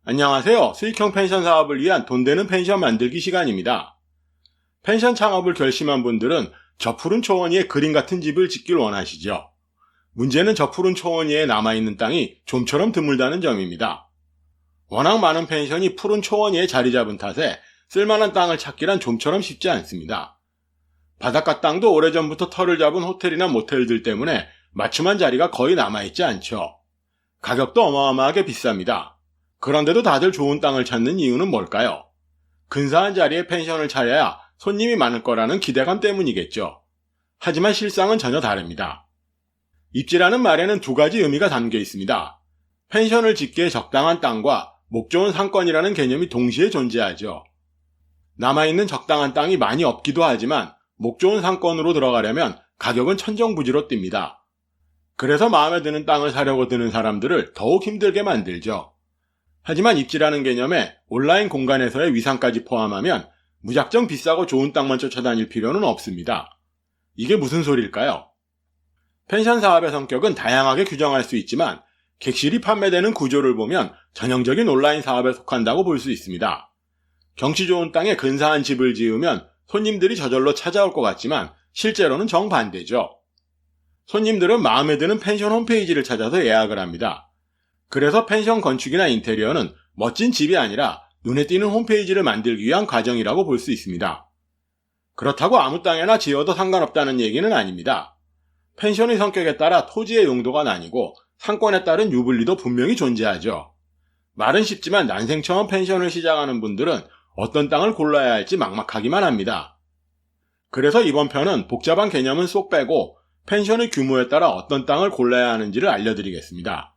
안녕하세요. 수익형 펜션 사업을 위한 돈 되는 펜션 만들기 시간입니다. 펜션 창업을 결심한 분들은 저 푸른 초원위에 그림 같은 집을 짓길 원하시죠. 문제는 저 푸른 초원위에 남아있는 땅이 좀처럼 드물다는 점입니다. 워낙 많은 펜션이 푸른 초원위에 자리 잡은 탓에 쓸만한 땅을 찾기란 좀처럼 쉽지 않습니다. 바닷가 땅도 오래전부터 털을 잡은 호텔이나 모텔들 때문에 맞춤한 자리가 거의 남아있지 않죠. 가격도 어마어마하게 비쌉니다. 그런데도 다들 좋은 땅을 찾는 이유는 뭘까요? 근사한 자리에 펜션을 차려야 손님이 많을 거라는 기대감 때문이겠죠. 하지만 실상은 전혀 다릅니다. 입지라는 말에는 두 가지 의미가 담겨 있습니다. 펜션을 짓기에 적당한 땅과 목 좋은 상권이라는 개념이 동시에 존재하죠. 남아있는 적당한 땅이 많이 없기도 하지만 목 좋은 상권으로 들어가려면 가격은 천정부지로 뜁니다. 그래서 마음에 드는 땅을 사려고 드는 사람들을 더욱 힘들게 만들죠. 하지만 입지라는 개념에 온라인 공간에서의 위상까지 포함하면 무작정 비싸고 좋은 땅만 쫓아다닐 필요는 없습니다. 이게 무슨 소리일까요? 펜션 사업의 성격은 다양하게 규정할 수 있지만 객실이 판매되는 구조를 보면 전형적인 온라인 사업에 속한다고 볼 수 있습니다. 경치 좋은 땅에 근사한 집을 지으면 손님들이 저절로 찾아올 것 같지만 실제로는 정반대죠. 손님들은 마음에 드는 펜션 홈페이지를 찾아서 예약을 합니다. 그래서 펜션 건축이나 인테리어는 멋진 집이 아니라 눈에 띄는 홈페이지를 만들기 위한 과정이라고 볼 수 있습니다. 그렇다고 아무 땅에나 지어도 상관없다는 얘기는 아닙니다. 펜션의 성격에 따라 토지의 용도가 나뉘고 상권에 따른 유불리도 분명히 존재하죠. 말은 쉽지만 난생 처음 펜션을 시작하는 분들은 어떤 땅을 골라야 할지 막막하기만 합니다. 그래서 이번 편은 복잡한 개념은 쏙 빼고 펜션의 규모에 따라 어떤 땅을 골라야 하는지를 알려드리겠습니다.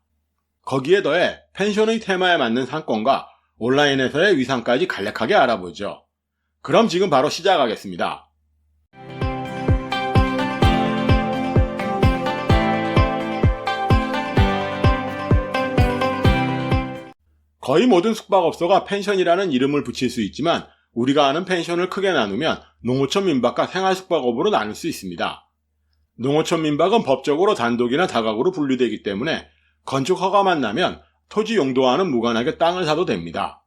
거기에 더해 펜션의 테마에 맞는 상권과 온라인에서의 위상까지 간략하게 알아보죠. 그럼 지금 바로 시작하겠습니다. 거의 모든 숙박업소가 펜션이라는 이름을 붙일 수 있지만 우리가 아는 펜션을 크게 나누면 농어촌 민박과 생활숙박업으로 나눌 수 있습니다. 농어촌 민박은 법적으로 단독이나 다각으로 분류되기 때문에 건축 허가만 나면 토지 용도와는 무관하게 땅을 사도 됩니다.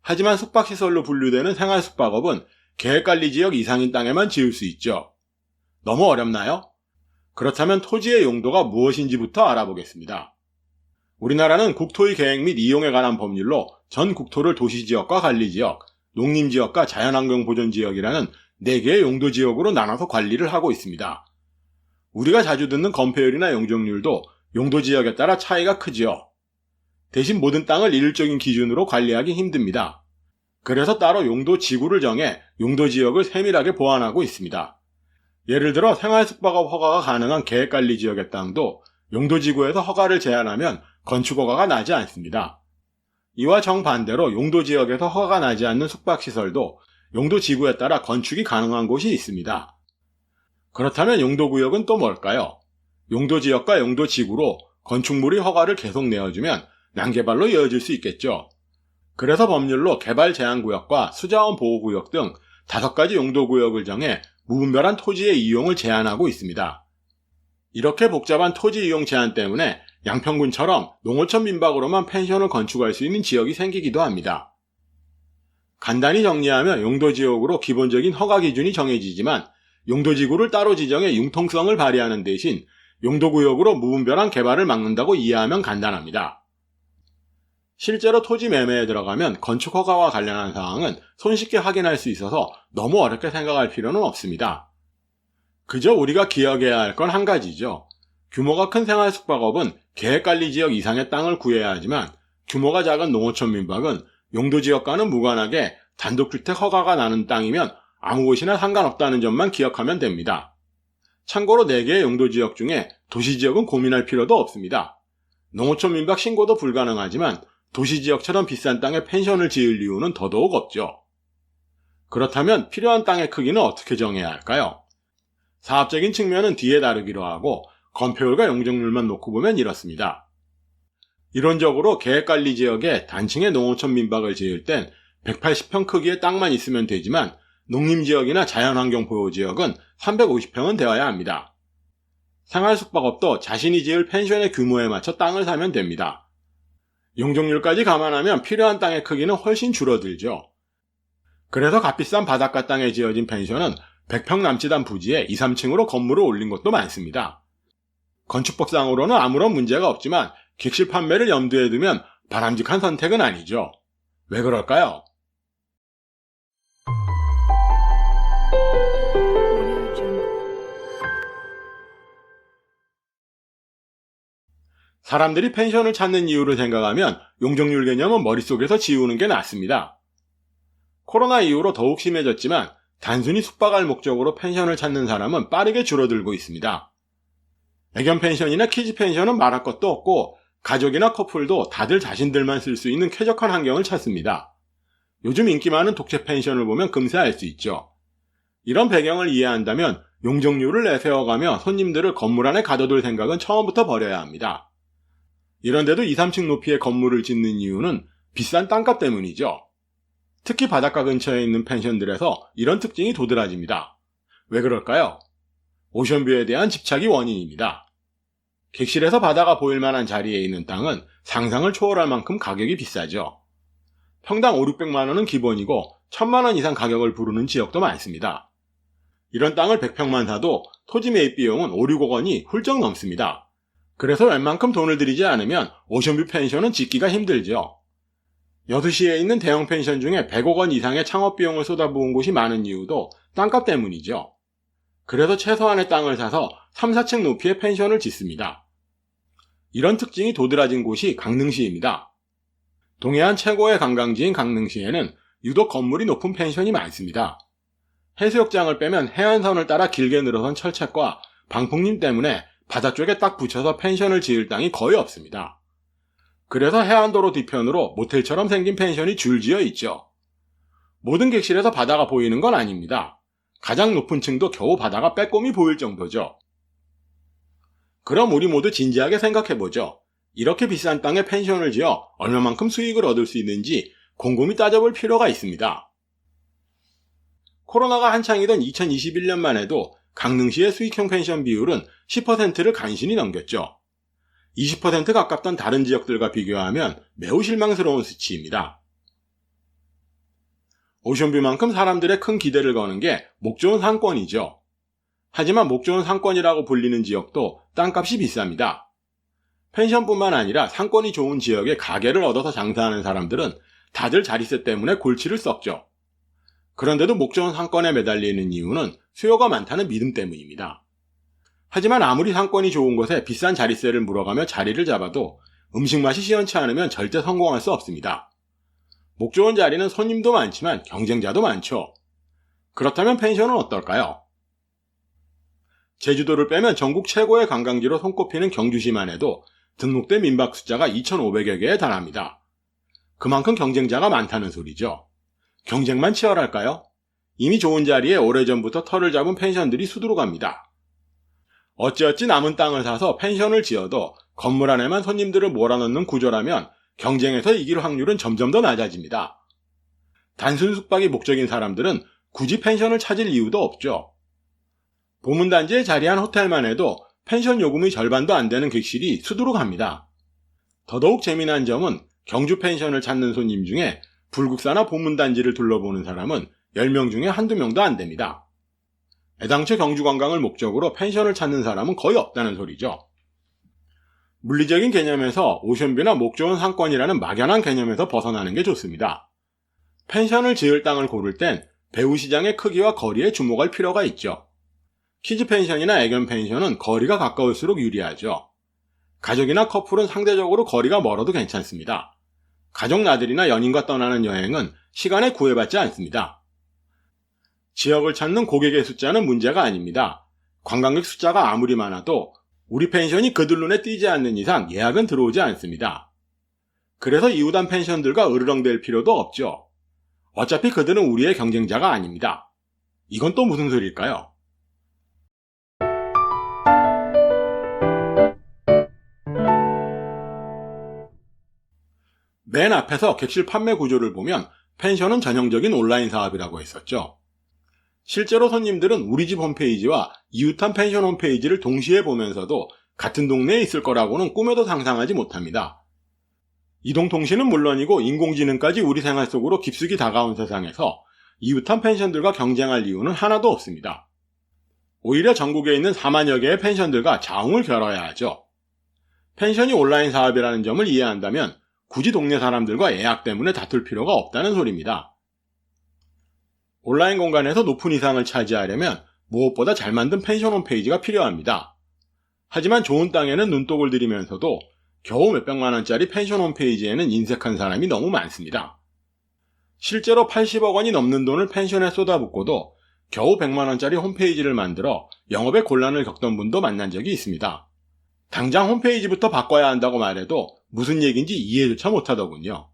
하지만 숙박시설로 분류되는 생활숙박업은 계획관리지역 이상인 땅에만 지을 수 있죠. 너무 어렵나요? 그렇다면 토지의 용도가 무엇인지부터 알아보겠습니다. 우리나라는 국토의 계획 및 이용에 관한 법률로 전 국토를 도시지역과 관리지역, 농림지역과 자연환경보존지역이라는 4개의 용도지역으로 나눠서 관리를 하고 있습니다. 우리가 자주 듣는 건폐율이나 용적률도 용도지역에 따라 차이가 크지요. 대신 모든 땅을 일률적인 기준으로 관리하기 힘듭니다. 그래서 따로 용도지구를 정해 용도지역을 세밀하게 보완하고 있습니다. 예를 들어 생활숙박업 허가가 가능한 계획관리지역의 땅도 용도지구에서 허가를 제한하면 건축허가가 나지 않습니다. 이와 정반대로 용도지역에서 허가가 나지 않는 숙박시설도 용도지구에 따라 건축이 가능한 곳이 있습니다. 그렇다면 용도구역은 또 뭘까요? 용도지역과 용도지구로 건축물의 허가를 계속 내어주면 난개발로 이어질 수 있겠죠. 그래서 법률로 개발제한구역과 수자원보호구역 등 5가지 용도구역을 정해 무분별한 토지의 이용을 제한하고 있습니다. 이렇게 복잡한 토지 이용 제한 때문에 양평군처럼 농어촌 민박으로만 펜션을 건축할 수 있는 지역이 생기기도 합니다. 간단히 정리하면 용도지역으로 기본적인 허가 기준이 정해지지만 용도지구를 따로 지정해 융통성을 발휘하는 대신 용도구역으로 무분별한 개발을 막는다고 이해하면 간단합니다. 실제로 토지 매매에 들어가면 건축허가와 관련한 사항은 손쉽게 확인할 수 있어서 너무 어렵게 생각할 필요는 없습니다. 그저 우리가 기억해야 할 건 한 가지죠. 규모가 큰 생활숙박업은 계획관리지역 이상의 땅을 구해야 하지만 규모가 작은 농어촌 민박은 용도지역과는 무관하게 단독주택 허가가 나는 땅이면 아무 곳이나 상관없다는 점만 기억하면 됩니다. 참고로 4개의 용도지역 중에 도시지역은 고민할 필요도 없습니다. 농어촌 민박 신고도 불가능하지만 도시지역처럼 비싼 땅에 펜션을 지을 이유는 더더욱 없죠. 그렇다면 필요한 땅의 크기는 어떻게 정해야 할까요? 사업적인 측면은 뒤에 다루기로 하고 건폐율과 용적률만 놓고 보면 이렇습니다. 이론적으로 계획관리지역에 단층의 농어촌 민박을 지을 땐 180평 크기의 땅만 있으면 되지만 농림지역이나 자연환경보호지역은 350평은 되어야 합니다. 생활숙박업도 자신이 지을 펜션의 규모에 맞춰 땅을 사면 됩니다. 용적률까지 감안하면 필요한 땅의 크기는 훨씬 줄어들죠. 그래서 값비싼 바닷가 땅에 지어진 펜션은 100평 남짓한 부지에 2, 3층으로 건물을 올린 곳도 많습니다. 건축법상으로는 아무런 문제가 없지만 객실 판매를 염두에 두면 바람직한 선택은 아니죠. 왜 그럴까요? 사람들이 펜션을 찾는 이유를 생각하면 용적률 개념은 머릿속에서 지우는 게 낫습니다. 코로나 이후로 더욱 심해졌지만 단순히 숙박할 목적으로 펜션을 찾는 사람은 빠르게 줄어들고 있습니다. 애견 펜션이나 키즈 펜션은 말할 것도 없고 가족이나 커플도 다들 자신들만 쓸 수 있는 쾌적한 환경을 찾습니다. 요즘 인기 많은 독채 펜션을 보면 금세 알 수 있죠. 이런 배경을 이해한다면 용적률을 내세워가며 손님들을 건물 안에 가둬둘 생각은 처음부터 버려야 합니다. 이런데도 2, 3층 높이의 건물을 짓는 이유는 비싼 땅값 때문이죠. 특히 바닷가 근처에 있는 펜션들에서 이런 특징이 도드라집니다. 왜 그럴까요? 오션뷰에 대한 집착이 원인입니다. 객실에서 바다가 보일 만한 자리에 있는 땅은 상상을 초월할 만큼 가격이 비싸죠. 평당 5, 600만 원은 기본이고 1000만 원 이상 가격을 부르는 지역도 많습니다. 이런 땅을 100평만 사도 토지 매입 비용은 5, 6억 원이 훌쩍 넘습니다. 그래서 웬만큼 돈을 들이지 않으면 오션뷰 펜션은 짓기가 힘들죠. 여수시에 있는 대형 펜션 중에 100억 원 이상의 창업 비용을 쏟아부은 곳이 많은 이유도 땅값 때문이죠. 그래서 최소한의 땅을 사서 3, 4층 높이의 펜션을 짓습니다. 이런 특징이 도드라진 곳이 강릉시입니다. 동해안 최고의 관광지인 강릉시에는 유독 건물이 높은 펜션이 많습니다. 해수욕장을 빼면 해안선을 따라 길게 늘어선 철책과 방풍림 때문에 바다 쪽에 딱 붙여서 펜션을 지을 땅이 거의 없습니다. 그래서 해안도로 뒤편으로 모텔처럼 생긴 펜션이 줄지어 있죠. 모든 객실에서 바다가 보이는 건 아닙니다. 가장 높은 층도 겨우 바다가 빼꼼히 보일 정도죠. 그럼 우리 모두 진지하게 생각해보죠. 이렇게 비싼 땅에 펜션을 지어 얼마만큼 수익을 얻을 수 있는지 곰곰이 따져볼 필요가 있습니다. 코로나가 한창이던 2021년만 해도 강릉시의 수익형 펜션 비율은 10%를 간신히 넘겼죠. 20% 가깝던 다른 지역들과 비교하면 매우 실망스러운 수치입니다. 오션뷰만큼 사람들의 큰 기대를 거는 게 목 좋은 상권이죠. 하지만 목 좋은 상권이라고 불리는 지역도 땅값이 비쌉니다. 펜션뿐만 아니라 상권이 좋은 지역에 가게를 얻어서 장사하는 사람들은 다들 자리세 때문에 골치를 썩죠. 그런데도 목 좋은 상권에 매달리는 이유는 수요가 많다는 믿음 때문입니다. 하지만 아무리 상권이 좋은 곳에 비싼 자리세를 물어가며 자리를 잡아도 음식 맛이 시원치 않으면 절대 성공할 수 없습니다. 목 좋은 자리는 손님도 많지만 경쟁자도 많죠. 그렇다면 펜션은 어떨까요? 제주도를 빼면 전국 최고의 관광지로 손꼽히는 경주시만 해도 등록된 민박 숫자가 2,500여 개에 달합니다. 그만큼 경쟁자가 많다는 소리죠. 경쟁만 치열할까요? 이미 좋은 자리에 오래전부터 터를 잡은 펜션들이 수두룩합니다. 어찌어찌 남은 땅을 사서 펜션을 지어도 건물 안에만 손님들을 몰아넣는 구조라면 경쟁에서 이길 확률은 점점 더 낮아집니다. 단순 숙박이 목적인 사람들은 굳이 펜션을 찾을 이유도 없죠. 보문단지에 자리한 호텔만 해도 펜션 요금의 절반도 안 되는 객실이 수두룩합니다. 더더욱 재미난 점은 경주 펜션을 찾는 손님 중에 불국사나 보문단지를 둘러보는 사람은 10명 중에 한두 명도 안 됩니다. 애당초 경주 관광을 목적으로 펜션을 찾는 사람은 거의 없다는 소리죠. 물리적인 개념에서 오션뷰나 목 좋은 상권이라는 막연한 개념에서 벗어나는 게 좋습니다. 펜션을 지을 땅을 고를 땐 배후 시장의 크기와 거리에 주목할 필요가 있죠. 키즈 펜션이나 애견 펜션은 거리가 가까울수록 유리하죠. 가족이나 커플은 상대적으로 거리가 멀어도 괜찮습니다. 가족 나들이나 연인과 떠나는 여행은 시간에 구애받지 않습니다. 지역을 찾는 고객의 숫자는 문제가 아닙니다. 관광객 숫자가 아무리 많아도 우리 펜션이 그들 눈에 띄지 않는 이상 예약은 들어오지 않습니다. 그래서 이웃한 펜션들과 으르렁댈 필요도 없죠. 어차피 그들은 우리의 경쟁자가 아닙니다. 이건 또 무슨 소리일까요? 맨 앞에서 객실 판매 구조를 보면 펜션은 전형적인 온라인 사업이라고 했었죠. 실제로 손님들은 우리 집 홈페이지와 이웃한 펜션 홈페이지를 동시에 보면서도 같은 동네에 있을 거라고는 꿈에도 상상하지 못합니다. 이동통신은 물론이고 인공지능까지 우리 생활 속으로 깊숙이 다가온 세상에서 이웃한 펜션들과 경쟁할 이유는 하나도 없습니다. 오히려 전국에 있는 4만여 개의 펜션들과 자웅을 겨뤄야 하죠. 펜션이 온라인 사업이라는 점을 이해한다면 굳이 동네 사람들과 예약 때문에 다툴 필요가 없다는 소리입니다. 온라인 공간에서 높은 위상을 차지하려면 무엇보다 잘 만든 펜션 홈페이지가 필요합니다. 하지만 좋은 땅에는 눈독을 들이면서도 겨우 몇백만 원짜리 펜션 홈페이지에는 인색한 사람이 너무 많습니다. 실제로 80억 원이 넘는 돈을 펜션에 쏟아붓고도 겨우 100만 원짜리 홈페이지를 만들어 영업에 곤란을 겪던 분도 만난 적이 있습니다. 당장 홈페이지부터 바꿔야 한다고 말해도 무슨 얘기인지 이해조차 못하더군요.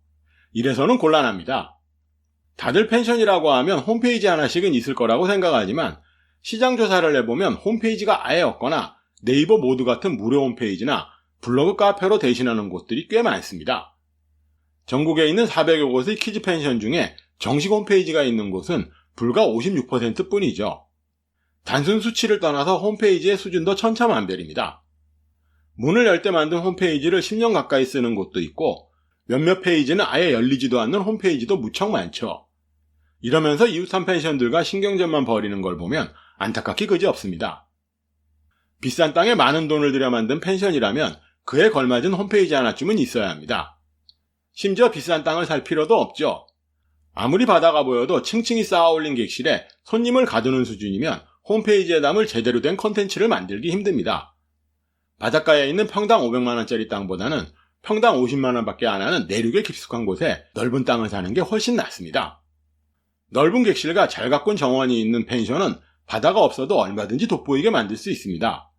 이래서는 곤란합니다. 다들 펜션이라고 하면 홈페이지 하나씩은 있을 거라고 생각하지만 시장 조사를 해보면 홈페이지가 아예 없거나 네이버 모드 같은 무료 홈페이지나 블로그 카페로 대신하는 곳들이 꽤 많습니다. 전국에 있는 400여 곳의 키즈 펜션 중에 정식 홈페이지가 있는 곳은 불과 56% 뿐이죠. 단순 수치를 떠나서 홈페이지의 수준도 천차만별입니다. 문을 열 때 만든 홈페이지를 10년 가까이 쓰는 곳도 있고 몇몇 페이지는 아예 열리지도 않는 홈페이지도 무척 많죠. 이러면서 이웃한 펜션들과 신경전만 벌이는 걸 보면 안타깝기 그지없습니다. 비싼 땅에 많은 돈을 들여 만든 펜션이라면 그에 걸맞은 홈페이지 하나쯤은 있어야 합니다. 심지어 비싼 땅을 살 필요도 없죠. 아무리 바다가 보여도 층층이 쌓아올린 객실에 손님을 가두는 수준이면 홈페이지에 담을 제대로 된 콘텐츠를 만들기 힘듭니다. 바닷가에 있는 평당 500만원짜리 땅보다는 평당 50만원밖에 안 하는 내륙에 깊숙한 곳에 넓은 땅을 사는 게 훨씬 낫습니다. 넓은 객실과 잘 가꾼 정원이 있는 펜션은 바다가 없어도 얼마든지 돋보이게 만들 수 있습니다.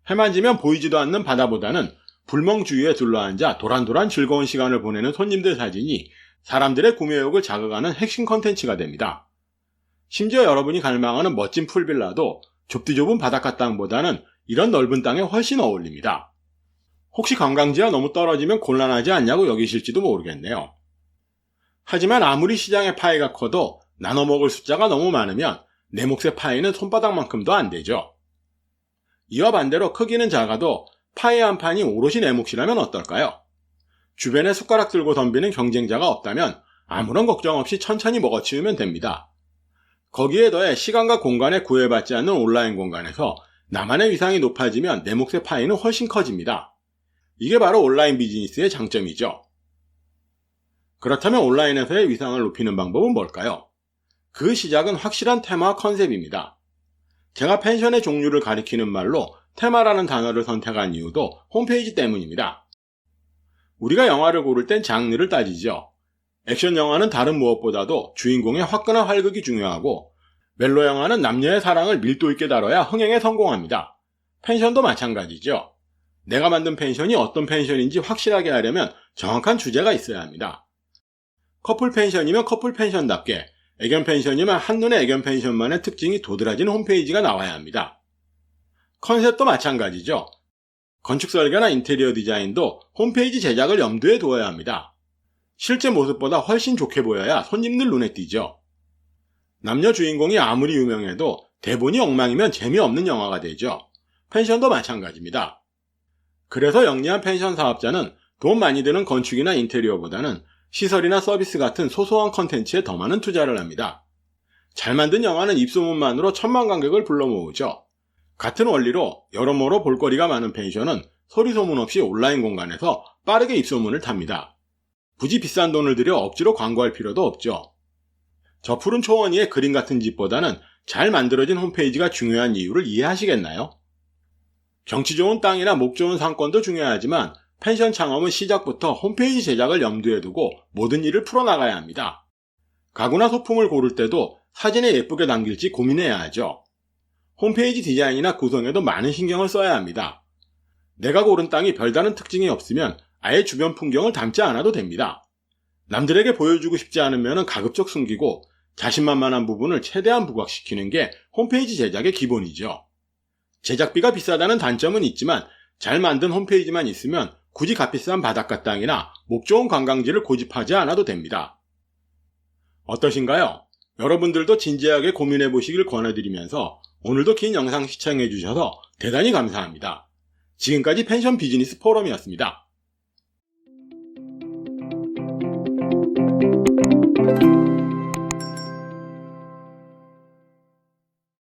해만 지면 보이지도 않는 바다보다는 불멍 주위에 둘러앉아 도란도란 즐거운 시간을 보내는 손님들 사진이 사람들의 구매욕을 자극하는 핵심 컨텐츠가 됩니다. 심지어 여러분이 갈망하는 멋진 풀빌라도 좁디 좁은 바닷가 땅보다는 이런 넓은 땅에 훨씬 어울립니다. 혹시 관광지와 너무 떨어지면 곤란하지 않냐고 여기실지도 모르겠네요. 하지만 아무리 시장의 파이가 커도 나눠 먹을 숫자가 너무 많으면 내 몫의 파이는 손바닥만큼도 안 되죠. 이와 반대로 크기는 작아도 파이 한 판이 오롯이 내 몫이라면 어떨까요? 주변에 숟가락 들고 덤비는 경쟁자가 없다면 아무런 걱정 없이 천천히 먹어치우면 됩니다. 거기에 더해 시간과 공간에 구애받지 않는 온라인 공간에서 나만의 위상이 높아지면 내 몫의 파이는 훨씬 커집니다. 이게 바로 온라인 비즈니스의 장점이죠. 그렇다면 온라인에서의 위상을 높이는 방법은 뭘까요? 그 시작은 확실한 테마와 컨셉입니다. 제가 펜션의 종류를 가리키는 말로 테마라는 단어를 선택한 이유도 홈페이지 때문입니다. 우리가 영화를 고를 땐 장르를 따지죠. 액션 영화는 다른 무엇보다도 주인공의 화끈한 활극이 중요하고 멜로 영화는 남녀의 사랑을 밀도 있게 다뤄야 흥행에 성공합니다. 펜션도 마찬가지죠. 내가 만든 펜션이 어떤 펜션인지 확실하게 하려면 정확한 주제가 있어야 합니다. 커플 펜션이면 커플 펜션답게, 애견 펜션이면 한눈에 애견 펜션만의 특징이 도드라진 홈페이지가 나와야 합니다. 컨셉도 마찬가지죠. 건축 설계나 인테리어 디자인도 홈페이지 제작을 염두에 두어야 합니다. 실제 모습보다 훨씬 좋게 보여야 손님들 눈에 띄죠. 남녀 주인공이 아무리 유명해도 대본이 엉망이면 재미없는 영화가 되죠. 펜션도 마찬가지입니다. 그래서 영리한 펜션 사업자는 돈 많이 드는 건축이나 인테리어보다는 시설이나 서비스 같은 소소한 컨텐츠에 더 많은 투자를 합니다. 잘 만든 영화는 입소문만으로 천만 관객을 불러 모으죠. 같은 원리로 여러모로 볼거리가 많은 펜션은 소리소문 없이 온라인 공간에서 빠르게 입소문을 탑니다. 굳이 비싼 돈을 들여 억지로 광고할 필요도 없죠. 저 푸른 초원 위의 그림 같은 집보다는 잘 만들어진 홈페이지가 중요한 이유를 이해하시겠나요? 경치 좋은 땅이나 목 좋은 상권도 중요하지만 펜션 창업은 시작부터 홈페이지 제작을 염두에 두고 모든 일을 풀어나가야 합니다. 가구나 소품을 고를 때도 사진에 예쁘게 담길지 고민해야 하죠. 홈페이지 디자인이나 구성에도 많은 신경을 써야 합니다. 내가 고른 땅이 별다른 특징이 없으면 아예 주변 풍경을 담지 않아도 됩니다. 남들에게 보여주고 싶지 않으면 가급적 숨기고 자신만만한 부분을 최대한 부각시키는 게 홈페이지 제작의 기본이죠. 제작비가 비싸다는 단점은 있지만 잘 만든 홈페이지만 있으면 굳이 값비싼 바닷가 땅이나 목 좋은 관광지를 고집하지 않아도 됩니다. 어떠신가요? 여러분들도 진지하게 고민해 보시길 권해드리면서 오늘도 긴 영상 시청해 주셔서 대단히 감사합니다. 지금까지 펜션 비즈니스 포럼이었습니다.